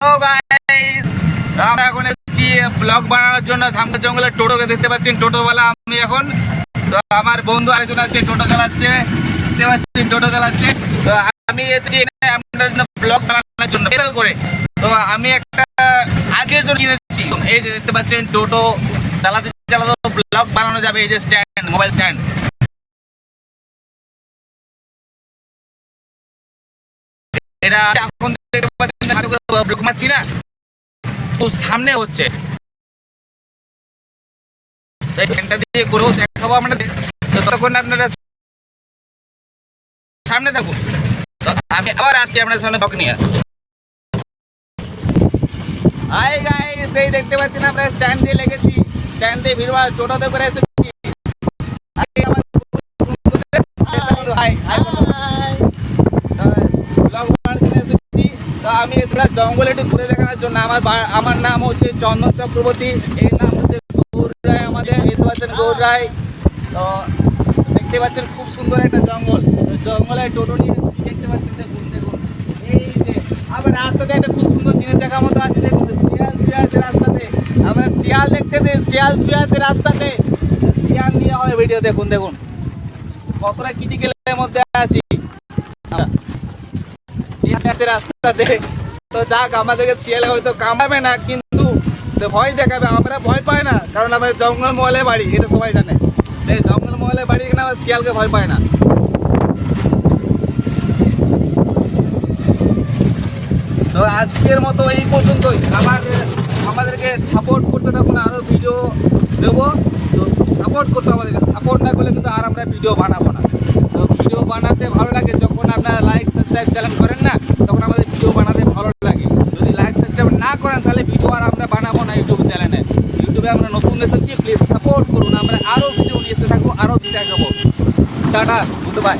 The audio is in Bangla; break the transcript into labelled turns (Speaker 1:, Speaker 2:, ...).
Speaker 1: হ্যালো গাইস, আমরা এখন এসেছি ব্লগ বানানোর জন্য ধামকা জঙ্গলের টোটোকে দেখতে পাচ্ছেন। টোটোওয়ালা আমি এখন, তো আমার বন্ধু আরেকজন আছে টোটো চালাচ্ছে, দেখতে পাচ্ছেন টোটো চালাচ্ছে। তো আমি এসেছি আপনাদের জন্য ব্লগ বানানোর জন্য স্পেশাল করে। তো আমি একটা আগের জন্য কিনেছি, এই যে দেখতে পাচ্ছেন টোটো চালাতে চালাতে ব্লগ বানানো যাবে। এই যে স্ট্যান্ড, মোবাইল স্ট্যান্ড, এটা এখন দেখতে পাচ্ছেন ব্লগ মারছি না, তো সামনে হচ্ছে দিয়ে করেও দেখাবো আপনাদের। ততক্ষণ আপনারা সামনে থাকুন, আমি আবার আসছি আপনাদের সামনে ব্লগ নিয়ে। হাই গাইস, এই দেখতে পাচ্ছেন আমরা স্ট্যান্ড দিয়ে লেগেছি, স্ট্যান্ড দিয়ে ভিড় টোটোতে করে এসেছি। আমি এছাড়া জঙ্গল একটু ঘুরে দেখানোর জন্য। আমার নাম হচ্ছে চন্দন চক্রবর্তী, এর নাম হচ্ছে গৌর রায়। আমাদের দেখতে পাচ্ছেন গৌর রায়। তো দেখতে পাচ্ছেন খুব সুন্দর একটা জঙ্গল, জঙ্গলে টোটো নিয়ে দেখতে পাচ্ছেন। দেখুন দেখুন, এই যে আবার রাস্তাতে একটা খুব সুন্দর জিনিস দেখার মতো আছে। দেখুন শিয়াল শুয়ে আছে রাস্তাতে, আমরা শিয়াল দেখতেছি, শিয়াল শুয়ে আছে রাস্তাতে। শিয়াল নিয়ে হয় ভিডিও। দেখুন দেখুন কতটা ক্রিটিক্যালের মধ্যে আছি আমরা, শিয়াল আছে রাস্তাতে। তো যাক, আমাদেরকে শিয়ালে হয়তো কামড়াবে না, কিন্তু ভয় দেখাবে। আমরা ভয় পাই না, কারণ আমাদের জঙ্গল মহলে বাড়ি, এটা সবাই জানে। এই জঙ্গল মহলে বাড়ি কিনা আমার শিয়ালকে ভয় পায় না। তো আজকের মতো এই পর্যন্তই। আবার আমাদেরকে সাপোর্ট করতে থাকুন, আরও ভিডিও দেবো। তো সাপোর্ট করতে আমাদেরকে, সাপোর্ট না করলে কিন্তু আর আমরা ভিডিও বানাবো না। তো ভিডিও বানাতে ভালো লাগে যখন আপনারা লাইক সাবস্ক্রাইব চ্যানেল করেন না, তখন আমাদের ভিডিও বানাতে ভালো লাগে। যদি লাইক সাবস্ক্রাইব না করেন তাহলে ভিডিও আর আমরা বানাবো না ইউটিউব চ্যানেলে। ইউটিউবে আমরা নতুন এসেছি, প্লিজ সাপোর্ট করুন। আমরা আরও ভিডিও নিয়ে এসে থাকবো, আরও দিতে থাকবো। Tata, good bye.